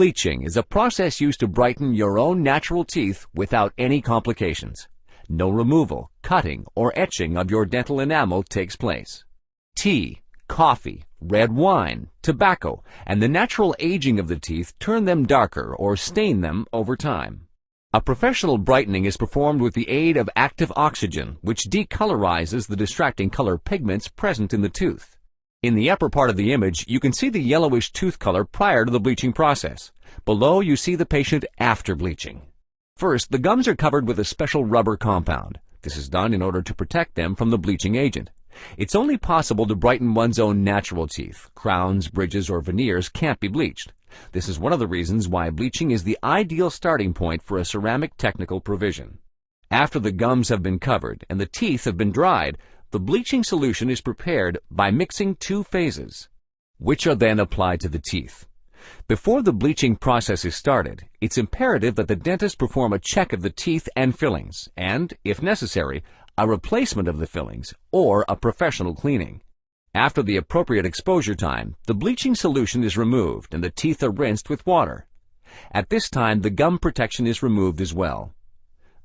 Bleaching is a process used to brighten your own natural teeth without any complications. No removal, cutting, or etching of your dental enamel takes place. Tea, coffee, red wine, tobacco, and the natural aging of the teeth turn them darker or stain them over time. A professional brightening is performed with the aid of active oxygen, which decolorizes the distracting color pigments present in the tooth. In the upper part of the image, you can see the yellowish tooth color prior to the bleaching process. Below, you see the patient after bleaching. First, the gums are covered with a special rubber compound. This is done in order to protect them from the bleaching agent. It's only possible to brighten one's own natural teeth. Crowns, bridges, or veneers can't be bleached. This is one of the reasons why bleaching is the ideal starting point for a ceramic technical provision. After the gums have been covered and the teeth have been dried, the bleaching solution is prepared by mixing two phases, which are then applied to the teeth. Before the bleaching process is started, it's imperative that the dentist perform a check of the teeth and fillings, and, if necessary, a replacement of the fillings or a professional cleaning. After the appropriate exposure time, the bleaching solution is removed and the teeth are rinsed with water. At this time, the gum protection is removed as well.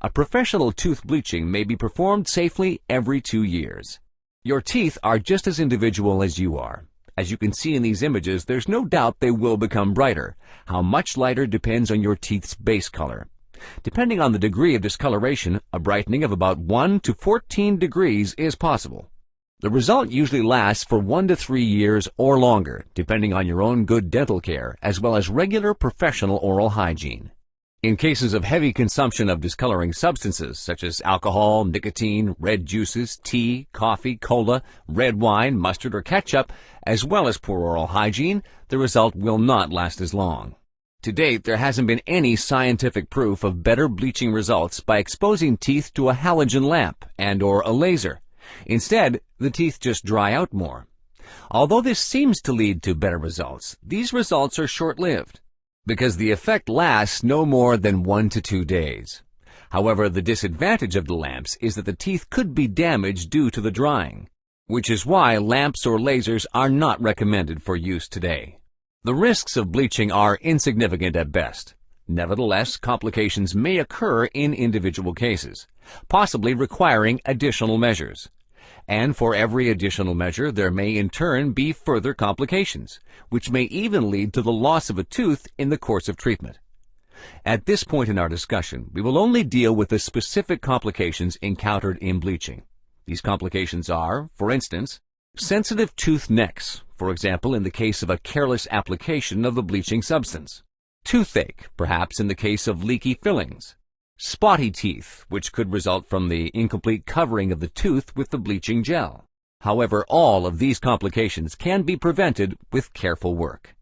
A professional tooth bleaching may be performed safely every 2 years. Your teeth are just as individual as you are. As you can see in these images, there's no doubt they will become brighter. How much lighter depends on your teeth's base color. Depending on the degree of discoloration, a brightening of about 1 to 14 degrees is possible. The result usually lasts for 1 to 3 years or longer, depending on your own good dental care, as well as regular professional oral hygiene. In cases of heavy consumption of discoloring substances such as alcohol, nicotine, red juices, tea, coffee, cola, red wine, mustard, or ketchup, as well as poor oral hygiene, the result will not last as long. To date, there hasn't been any scientific proof of better bleaching results by exposing teeth to a halogen lamp and/or a laser. Instead, the teeth just dry out more. Although this seems to lead to better results, these results are short-lived, because the effect lasts no more than 1 to 2 days. However, the disadvantage of the lamps is that the teeth could be damaged due to the drying, which is why lamps or lasers are not recommended for use today. The risks of bleaching are insignificant at best. Nevertheless, complications may occur in individual cases, possibly requiring additional measures. And for every additional measure, there may in turn be further complications, which may even lead to the loss of a tooth in the course of treatment. At this point in our discussion, we will only deal with the specific complications encountered in bleaching. These complications are, for instance, sensitive tooth necks, for example in the case of a careless application of the bleaching substance. Toothache, perhaps in the case of leaky fillings. Spotty teeth, which could result from the incomplete covering of the tooth with the bleaching gel. However, all of these complications can be prevented with careful work.